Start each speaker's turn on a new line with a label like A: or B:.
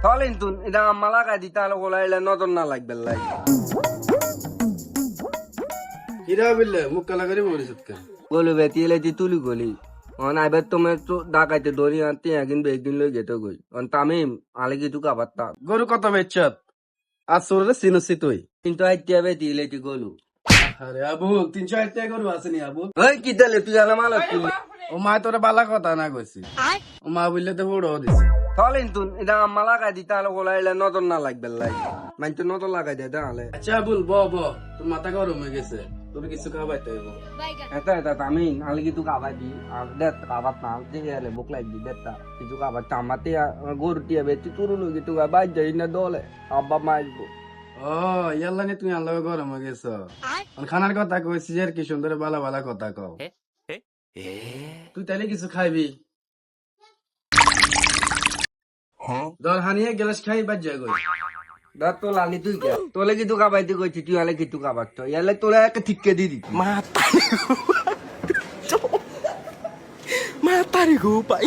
A: তাহলে কিন্তু এটা আম্মা লাগাই দি তাহলে গোলাইলে নজর না লাগবে লাই
B: কিরা বললে মুখ কালা করে মরিস
A: গলু বেতি এলে তুলি গলি অন আইবার তোমার তো ডাকাইতে দড়ি আনতে একদিন বেগদিন লই যেতে গই অন তামিম আলে কি তুই কাবার তা
B: গরু কত বেচত আর সোরে সিনসি তুই
A: কিন্তু আইতে বেতি এলে গলু
B: আরে আবু 300 টাকা গরু আসেনি আবু
A: ওই কি তাহলে তুই জানা মাল
B: ও মা তোরা বালা কথা না কইছি ও মা বললে তো বড় দিছে
A: তাহলে কিন্তু এটা আম্মা লাগাই দি তাহলে গোলাইলে নজর না লাগবে লাই মানে তো নজর লাগাই দে তাহলে
B: আচ্ছা আবুল ব তোর মাথা গরম হয়ে গেছে তোর কিছু খাওয়াইতে হইব
A: এটা তামিম আলে কি তুই কাবার দি আর দেখ কাবার না যে গেলে বুক লাগি দেতা কিছু কাবার চামাতে গরু টিয়া বেতি তুরু লই তুই বাই যাই না দলে আব্বা মাইবো
B: ও ইয়াল্লা নি তুমি আল্লাহ গরম হয়ে গেছ খানার কথা কইছিস আর কি সুন্দর বালা বালা কথা কও তুই তাইলে কিছু খাইবি দর হানিয়ে গ্লাস খাই বাজ যায় গই
A: দা তো লালি তুই কে তোলে কি তুই কাবাইতে কইছি তুই আলে কি তুই কাবার তো ইয়ালে তোলে একটা ঠিককে দি দিতি
C: Mata ni ko, pai.